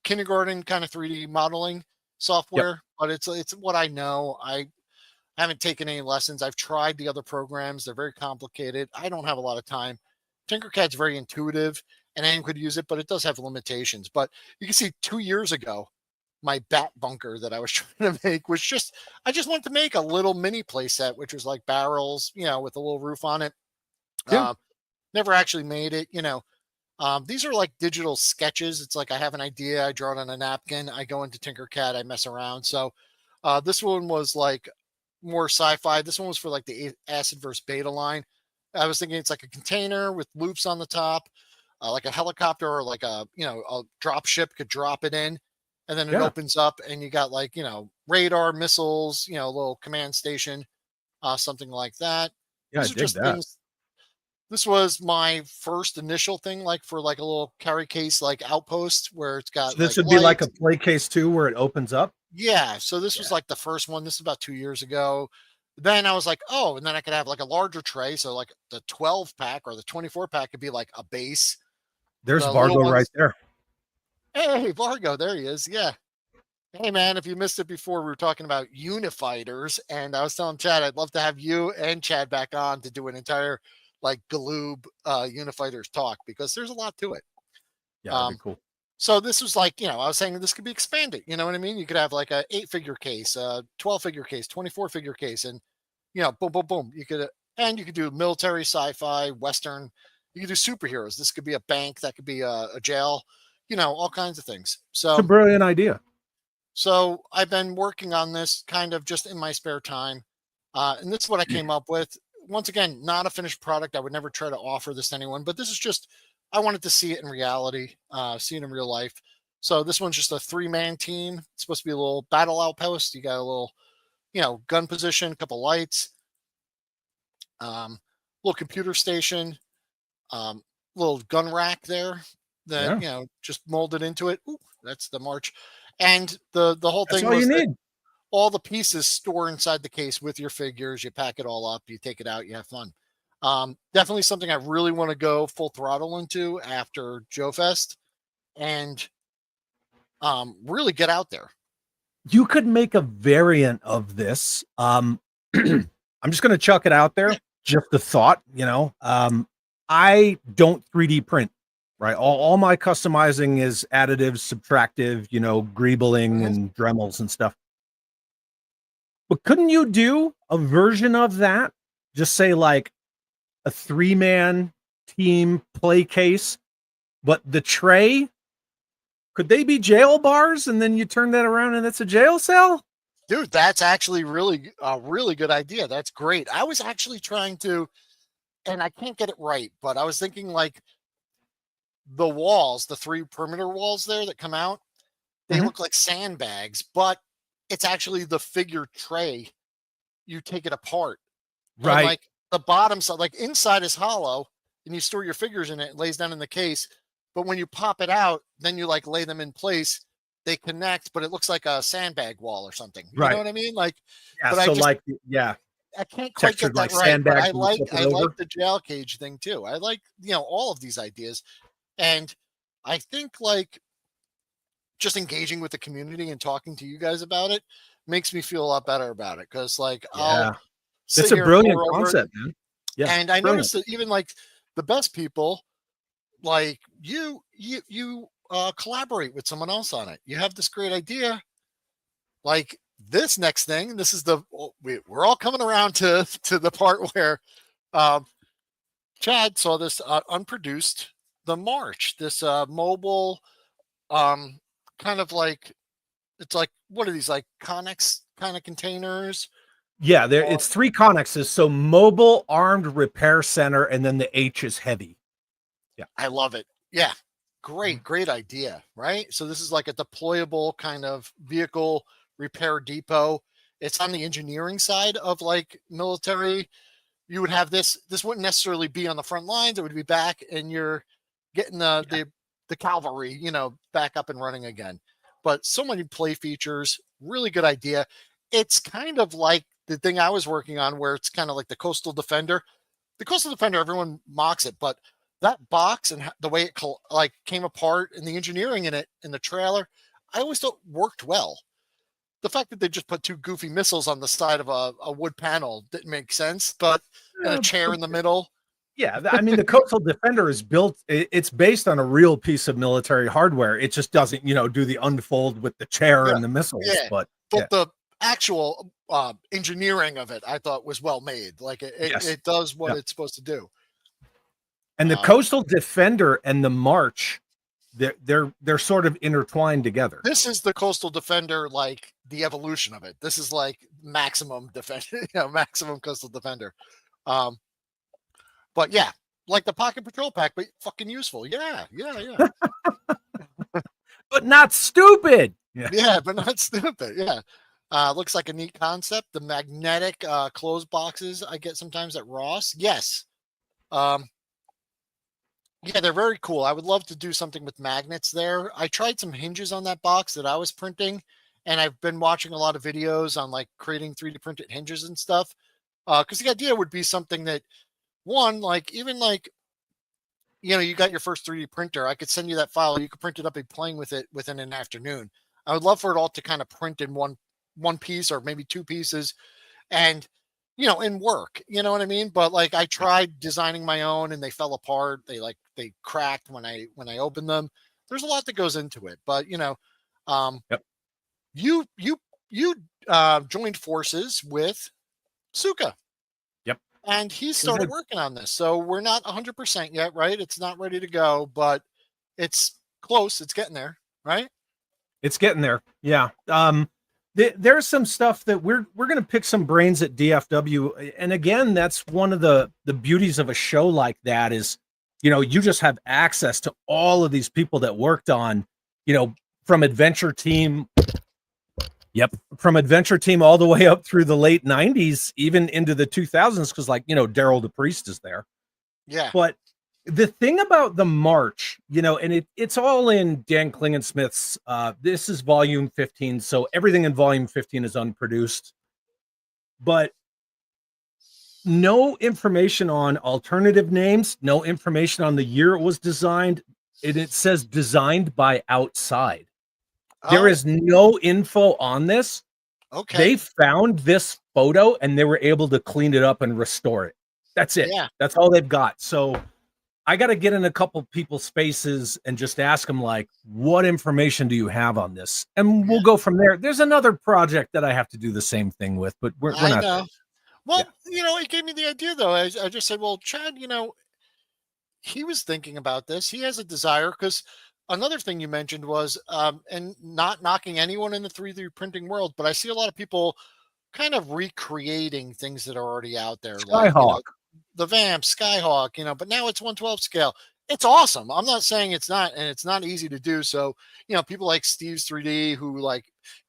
kindergarten kind of 3D modeling software, but it's what I know. I haven't taken any lessons. I've tried the other programs. They're very complicated. I don't have a lot of time. Tinkercad's very intuitive, and anyone could use it, but it does have limitations. But you can see 2 years ago, my bat bunker that I was trying to make was I just wanted to make a little mini play set, which was like barrels, with a little roof on it. Never actually made it, These are like digital sketches. It's like I have an idea, I draw it on a napkin, I go into Tinkercad, I mess around. So this one was like more sci-fi. This one was for like the acid versus beta line. I was thinking it's like a container with loops on the top. like a helicopter or like a drop ship could drop it in, and then it opens up, and you got like radar, missiles, a little command station, something like that. Yeah, These I are dig just that. things. This was my first initial thing, like for like a little carry case, like outpost where it's So got this like would be like a lights. play case too, where it opens up. Yeah. So this was like the first one. This is about 2 years ago. Then I was like, oh, and then I could have like a larger tray. So like the 12 pack or the 24 pack could be like a base. There's The little Vargo right ones. there. Hey, Vargo, there he is. Yeah. Hey, man, if you missed it before, we were talking about unifighters, and I was telling Chad I'd love to have you and Chad back on to do an entire like Galoob unifighters talk, because there's a lot to it. Yeah, that'd be cool. So this was like, I was saying this could be expanded. You know what I mean? You could have like a 8-figure case, a 12-figure case, 24-figure case, and boom, boom, boom. You could do military, sci-fi, Western. You could do superheroes. This could be a bank. That could be a jail. All kinds of things. So it's a brilliant idea. So I've been working on this kind of just in my spare time. And this is what I came up with. Once again, not a finished product. I would never try to offer this to anyone, but this is just, I wanted to see it in reality, see it in real life. So this one's just a 3-man team. It's supposed to be a little battle outpost. You got a little, gun position, a couple lights, little computer station, little gun rack there that, just molded into it. Ooh, that's the march. And the whole thing was that all the pieces store inside the case with your figures. You pack it all up, you take it out, you have fun. Definitely something I really want to go full throttle into after Joefest, and really get out there. You could make a variant of this. I'm just going to chuck it out there. Just a thought, I don't 3D print. Right. All my customizing is additive, subtractive, greebling and Dremels and stuff. But couldn't you do a version of that? Just say like a 3-man team play case, but the tray, could they be jail bars? And then you turn that around and it's a jail cell? Dude, that's actually really a really good idea. That's great. I was actually trying to, and I can't get it right, but I was thinking like, the walls, the 3 perimeter walls there that come out, they look like sandbags, but it's actually the figure tray. You take it apart. Right. And like the bottom side, like inside is hollow, and you store your figures in it. It lays down in the case. But when you pop it out, then you like lay them in place. They connect, but it looks like a sandbag wall or something. You know what I mean? Like, but so I can't quite get that right. But I like the jail cage thing too. I like, all of these ideas. And I think like just engaging with the community and talking to you guys about it makes me feel a lot better about it. Cause like, it's a brilliant concept, man. Yeah. And I noticed that even like the best people, like you collaborate with someone else on it. You have this great idea. Like this next thing, this is we're all coming around to the part where Chad saw this unproduced, the March, this mobile kind of like, it's like, what are these, like Connex kind of containers? Yeah, it's 3 Connexes. So mobile armed repair center, and then the H is heavy. Yeah, I love it. Yeah, great idea, right? So this is like a deployable kind of vehicle repair depot. It's on the engineering side of like military. You would have this wouldn't necessarily be on the front lines. It would be back, and you're getting the cavalry, back up and running again. But so many play features, really good idea. It's kind of like the thing I was working on, where it's kind of like the Coastal Defender. The Coastal Defender, everyone mocks it, but that box and the way it like came apart and the engineering in it in the trailer, I always thought worked well. The fact that they just put 2 goofy missiles on the side of a wood panel didn't make sense, but and a chair in the middle. Yeah, I mean, the Coastal Defender is built, it's based on a real piece of military hardware. It just doesn't, do the unfold with the chair and the missiles. Yeah. But the actual engineering of it, I thought was well made. Like it does what it's supposed to do. And the Coastal Defender and the March, they're sort of intertwined together. This is the Coastal Defender, like the evolution of it. This is like maximum defender, maximum Coastal Defender. But yeah, like the Pocket Patrol pack, but fucking useful. Yeah. But not stupid. Yeah, but not stupid. Yeah. Looks like a neat concept. The magnetic closed boxes I get sometimes at Ross. Yes. Yeah, they're very cool. I would love to do something with magnets there. I tried some hinges on that box that I was printing, and I've been watching a lot of videos on like creating 3D printed hinges and stuff. Because the idea would be something that, one, like even like, you got your first 3D printer. I could send you that file. You could print it up and playing with it within an afternoon. I would love for it all to kind of print in one piece or maybe two pieces, and in work, you know what I mean? But like I tried designing my own and they fell apart. They cracked when I opened them. There's a lot that goes into it, but Yep. you joined forces with Suka. Yep. And he started working on this. So we're not 100% yet, right? It's not ready to go, but it's close. It's getting there, right? It's getting there. Yeah. There's some stuff that we're going to pick some brains at DFW. And again, that's one of the beauties of a show like that is, you just have access to all of these people that worked on, from Adventure Team. Yep. From Adventure Team all the way up through the late 90s, even into the 2000s. Cause Daryl DePriest is there. Yeah. But the thing about the March, and it's all in Dan Klingensmith's, this is volume 15. So everything in volume 15 is unproduced, but no information on alternative names, no information on the year it was designed. And it says designed by Outside. There is no info on this. Okay. They found this photo and they were able to clean it up and restore it. That's it. Yeah. That's all they've got. So I got to get in a couple people's spaces and just ask them, like, what information do you have on this? And we'll go from there. There's another project that I have to do the same thing with, but we're not know. there. Well, it gave me the idea, though. I just said, well, Chad, he was thinking about this. He has a desire, because another thing you mentioned was, and not knocking anyone in the 3D printing world, but I see a lot of people kind of recreating things that are already out there. Skyhawk. Like, the Vamp, Skyhawk, but now it's 1/12 scale. It's awesome. I'm not saying it's not, and it's not easy to do. So, people like Steve's 3D, who I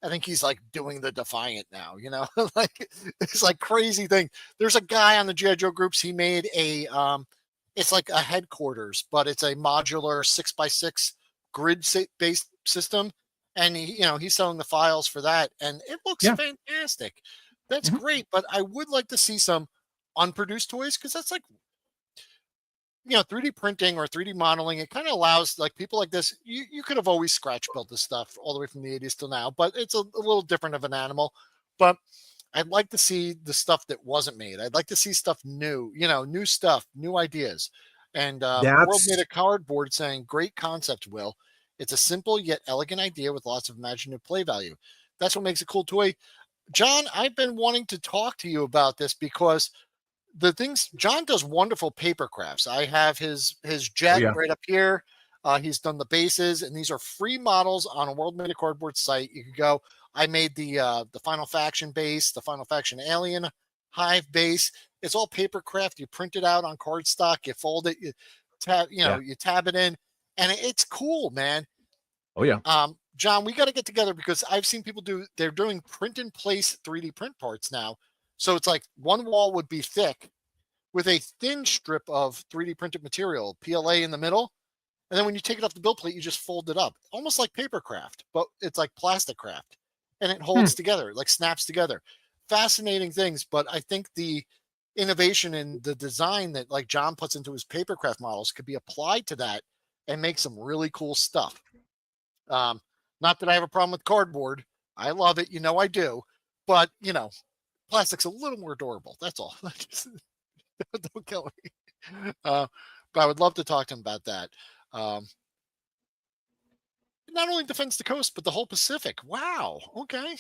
think he's doing the Defiant now, it's crazy thing. There's a guy on the G.I. Joe groups. He made a, it's like a headquarters, but it's a modular 6x6 grid-based system. And he's selling the files for that. And it looks fantastic. That's great. But I would like to see some unproduced toys, because that's 3D printing or 3D modeling. It kind of allows people like this. You could have always scratch built this stuff all the way from the 80s till now, but it's a little different of an animal. But I'd like to see the stuff that wasn't made. I'd like to see stuff new, new stuff, new ideas. And World Made a Cardboard saying, great concept, Will. It's a simple yet elegant idea with lots of imaginative play value. That's what makes a cool toy. John, I've been wanting to talk to you about this, because John does wonderful paper crafts. I have his jet right up here. He's done the bases, and these are free models on a World Made a Cardboard site. You could go. I made the Final Faction base, the Final Faction Alien Hive base. It's all paper craft. You print it out on cardstock. You fold it. You tab it in, and it's cool, man. Oh yeah. John, we got to get together, because I've seen people they're doing print in place 3D print parts now. So it's one wall would be thick with a thin strip of 3D printed material, PLA in the middle. And then when you take it off the build plate, you just fold it up, almost like paper craft, but it's like plastic craft, and it holds together, snaps together. Fascinating things. But I think the innovation in the design that John puts into his paper craft models could be applied to that and make some really cool stuff. Not that I have a problem with cardboard. I love it. I do. But, plastic's a little more adorable. That's all. Don't kill me. But I would love to talk to him about that. Not only defends the coast, but the whole Pacific. Wow. Okay.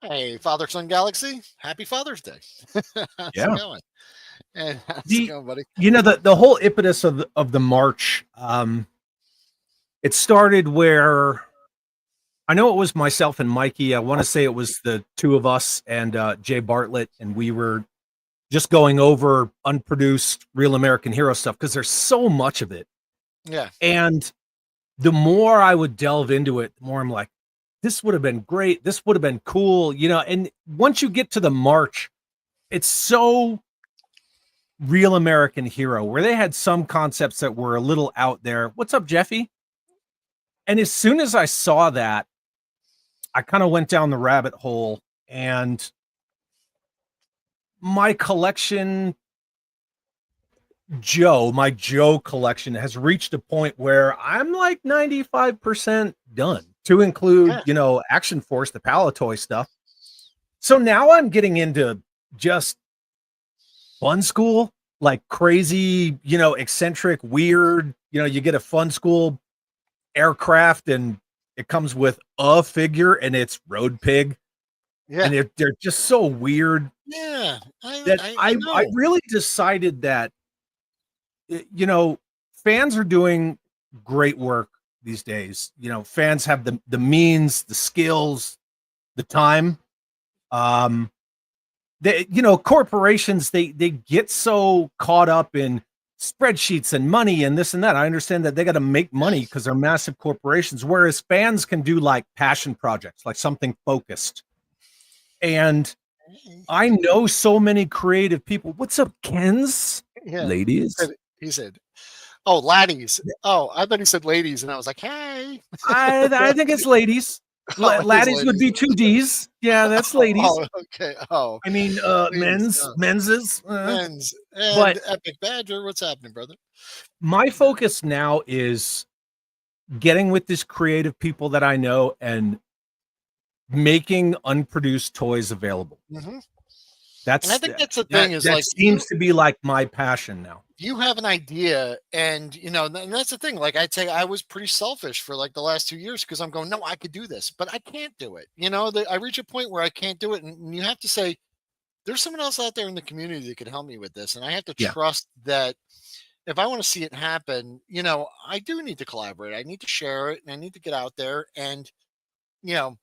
Hey, Father Son Galaxy. Happy Father's Day. How's it going? And how's it going, buddy? The whole impetus of the March, it started where I know it was myself and Mikey. I want to say it was the two of us and Jay Bartlett, and we were just going over unproduced Real American Hero stuff because there's so much of it. Yeah. And the more I would delve into it, the more I'm like, this would have been great. This would have been cool, you know. And once you get to the March, it's so Real American Hero, where they had some concepts that were a little out there. What's up, Jeffy? And as soon as I saw that, I kind of went down the rabbit hole, and my collection, my Joe collection has reached a point where I'm like 95% done, to include, you know, Action Force, the Palatoy stuff. So now I'm getting into just Fun School, like crazy, you know, eccentric, weird, you know, you get a Fun School aircraft and it comes with a figure and it's Road Pig. Yeah. And they're just so weird. Yeah. I really decided that, you know, fans are doing great work these days. You know, fans have the means, the skills, the time. They, you know, corporations, they get so caught up in spreadsheets and money and this and that. I understand that they got to make money because they're massive corporations, whereas fans can do like passion projects, like something focused. And I know so many creative people. What's up, Kens? Yeah. Ladies. He said, oh, laddies. Oh, I thought he said ladies, and I was like, hey. I think it's ladies. Laddies would be 2 D's. Yeah, that's ladies. Oh, okay. Oh, I mean, men's. Men's. And Epic Badger, what's happening, brother? My focus now is getting with these creative people that I know and making unproduced toys available. Mm-hmm. And I think that's the thing is that seems to be like my passion now. You have an idea, and you know, and that's the thing. Like I'd say, I was pretty selfish for like the last 2 years because I'm going, no, I could do this, but I can't do it. You know, I reach a point where I can't do it, and you have to say, there's someone else out there in the community that could help me with this, and I have to trust that if I want to see it happen, you know, I do need to collaborate. I need to share it, and I need to get out there, and you know,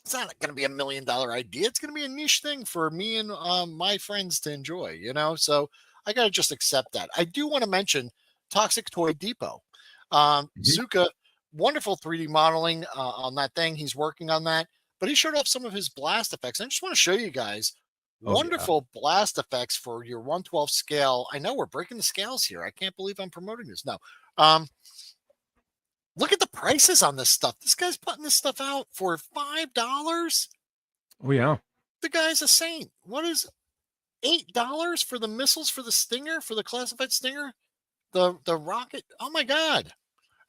it's not going to be $1 million idea. It's going to be a niche thing for me and my friends to enjoy, you know? So I got to just accept that. I do want to mention Toxic Toy Depot. Zuka, wonderful 3D modeling on that thing. He's working on that, but he showed off some of his blast effects. I just want to show you guys wonderful blast effects for your 1/12 scale. I know we're breaking the scales here. I can't believe I'm promoting this. No. Look at the prices on this stuff. This guy's putting this stuff out for $5. Oh, yeah. The guy's a saint. What is $8 for the missiles for the Stinger, for the classified Stinger? The rocket? Oh, my God.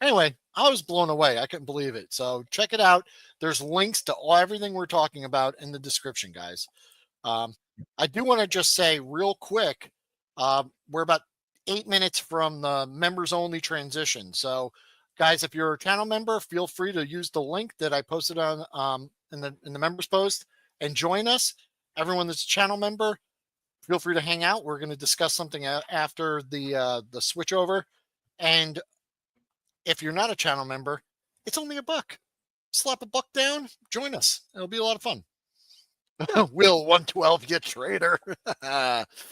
Anyway, I was blown away. I couldn't believe it. So check it out. There's links to everything we're talking about in the description, guys. I do want to just say real quick, we're about 8 minutes from the members only transition. So guys, if you're a channel member, feel free to use the link that I posted on in the members post and join us. Everyone that's a channel member, feel free to hang out. We're going to discuss something after the switch over. And if you're not a channel member, it's only $1. Slap $1 down, join us. It'll be a lot of fun. Will 112 get trader?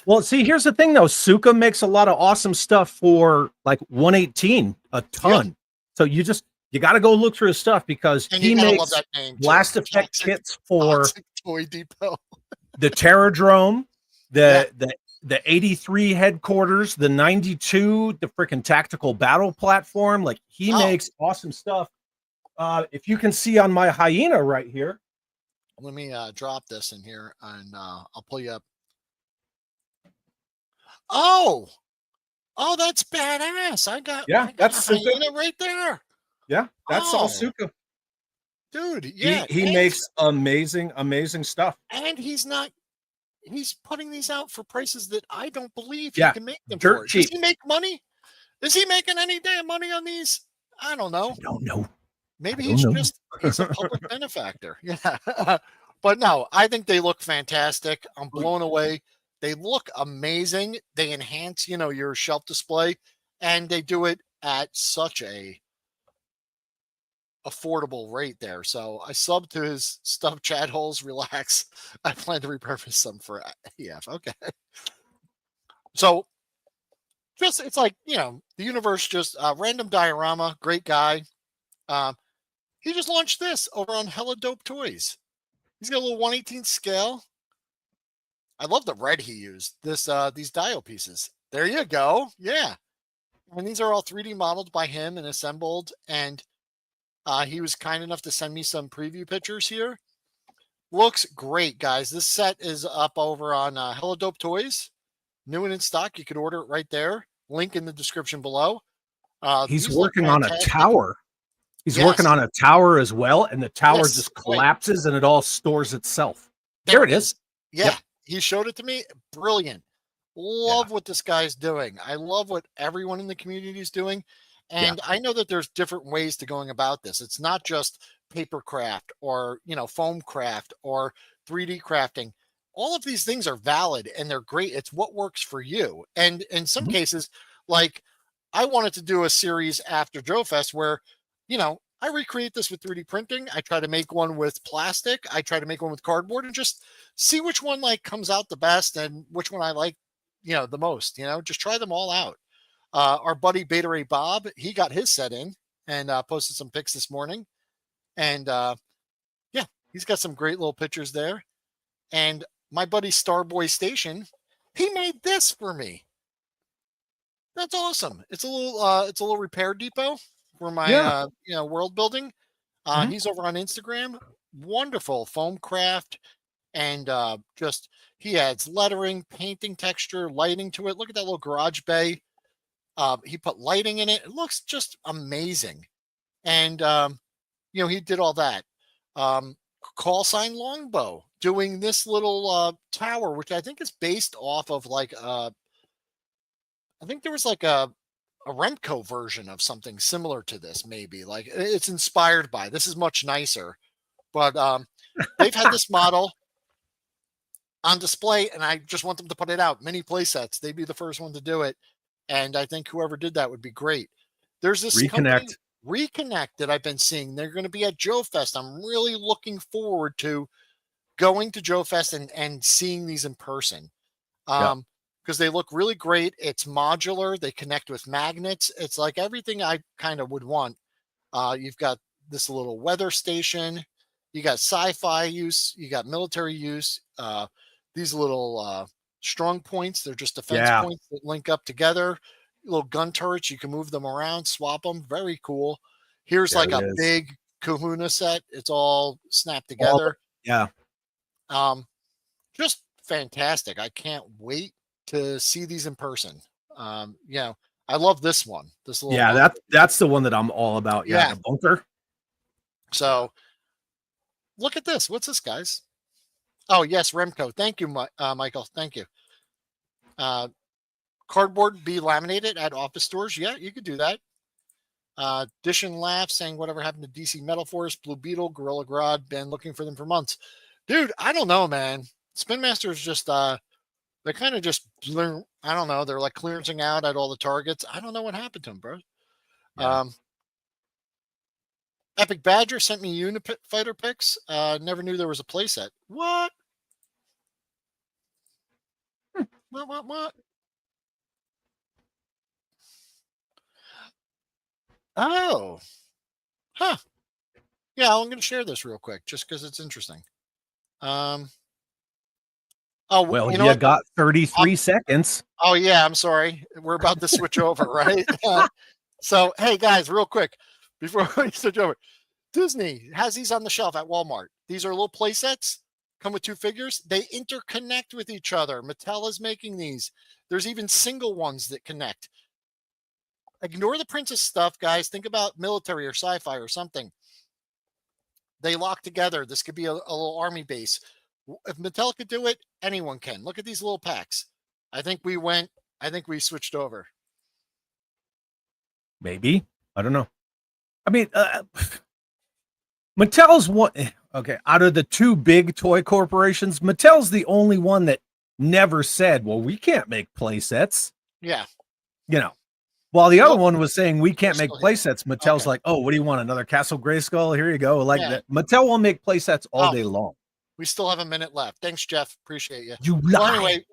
Well, see, here's the thing though. Suka makes a lot of awesome stuff for like 118, a ton. Yeah. So you got to go look through his stuff because he makes blast effect kits for Toy Depot, the Terradrome, the 83 headquarters, the 92, the freaking tactical battle platform. Like he makes awesome stuff. If you can see on my hyena right here. Let me drop this in here and I'll pull you up. Oh, that's badass. I got that's hyena right there. Yeah, that's all Suka. Dude, yeah. He makes amazing stuff. And he's putting these out for prices that I don't believe he can make them for. Cheap. Does he make money? Is he making any damn money on these? I don't know. I don't know. Maybe he's a public benefactor. Yeah. But no, I think they look fantastic. I'm blown away. They look amazing. They enhance, you know, your shelf display, and they do it at such a affordable rate there. So I subbed to his stuff chat holes. Relax. I plan to repurpose some for AF. Okay. So just, it's like, the universe, just random diorama, great guy. He just launched this over on Hella Dope Toys. He's got a little 1/18 scale. I love the red he used. These dial pieces. There you go. Yeah. And these are all 3D modeled by him and assembled. And he was kind enough to send me some preview pictures here. Looks great, guys. This set is up over on Hella Dope Toys. New and in stock. You could order it right there. Link in the description below. He's working on a tower. He's working on a tower as well, and the tower just collapses and it all stores itself. There it is. Yeah, yep. He showed it to me. Brilliant. Love what this guy's doing. I love what everyone in the community is doing. And I know that there's different ways to going about this. It's not just paper craft or, foam craft or 3D crafting. All of these things are valid and they're great. It's what works for you. And in some cases, like I wanted to do a series after Joefest where, I recreate this with 3D printing. I try to make one with plastic. I try to make one with cardboard and just see which one comes out the best and which one I like, the most, just try them all out. Our buddy Beta Ray Bob, he got his set in and posted some pics this morning. And he's got some great little pictures there. And my buddy Starboy Station, he made this for me. That's awesome. It's a little repair depot for my world building. He's over on Instagram. Wonderful foam craft, and just he adds lettering, painting texture, lighting to it. Look at that little garage bay. He put lighting in it. It looks just amazing. And he did all that. Call sign Longbow doing this little tower, which I think is based off of I think there was a Remco version of something similar to this, maybe. Like it's inspired by. This is much nicer, but they've had this model on display, and I just want them to put it out. Mini play sets. They'd be the first one to do it, and I think whoever did that would be great. There's this Reconnect that I've been seeing. They're going to be at Joefest. I'm really looking forward to going to Joefest and seeing these in person. Because they look really great. It's modular. They connect with magnets. It's like everything I kind of would want. You've got this little weather station. You got sci-fi use. You got military use. These little strong points. They're just defense points that link up together. Little gun turrets. You can move them around, swap them. Very cool. Here's a big kahuna set. It's all snapped together. Just fantastic. I can't wait to see these in person. I love this one. This little that's the one that I'm all about. The bunker. So look at this. What's this, guys? Oh yes, Remco. Thank you, Michael. Thank you. Cardboard be laminated at office stores. Yeah, you could do that. Dish and Laugh saying whatever happened to DC Metal Force, Blue Beetle, Gorilla Grodd, been looking for them for months. Dude, I don't know, man. Spin Master's just they're kind of just, I don't know. They're like clearancing out at all the targets. I don't know what happened to them, bro. Epic Badger sent me Unifighter pics. Never knew there was a playset. What? What? Oh. Huh. Yeah, I'm going to share this real quick just because it's interesting. Oh, well, you got 33 seconds. Oh, yeah. I'm sorry. We're about to switch over, right? So, hey, guys, real quick, before we switch over, Disney has these on the shelf at Walmart. These are little play sets, come with 2 figures. They interconnect with each other. Mattel is making these. There's even single ones that connect. Ignore the princess stuff, guys. Think about military or sci-fi or something. They lock together. This could be a little army base. If Mattel could do it, anyone can. Look at these little packs. I think we switched over. Maybe. I don't know. I mean, Mattel's one. Okay. Out of the 2 big toy corporations, Mattel's the only one that never said, well, we can't make play sets. Yeah. While the other one was saying we can't make play sets, Mattel's like, oh, what do you want? Another Castle Grayskull? Here you go. That. Mattel will make play sets all day long. We still have a minute left. Thanks, Jeff. Appreciate you. You lie. Well, anyway,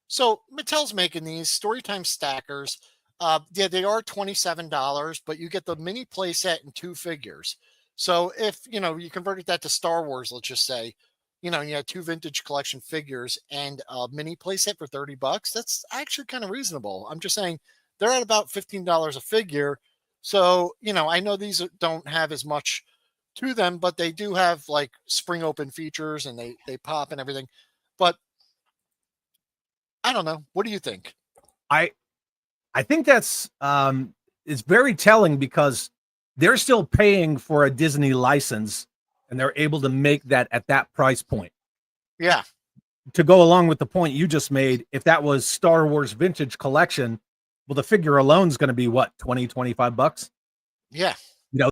So Mattel's making these Storytime stackers. Yeah, they are $27, but you get the mini playset and 2 figures. So if you converted that to Star Wars, let's just say, you had 2 vintage collection figures and a mini playset for $30. That's actually kind of reasonable. I'm just saying they're at about $15 a figure. So, I know these don't have as much to them, but they do have like spring open features and they pop and everything. But I don't know. What do you think? I think that's it's very telling because they're still paying for a Disney license and they're able to make that at that price point. Yeah. To go along with the point you just made, if that was Star Wars vintage collection, well, the figure alone is going to be what, $20, $25? Yeah.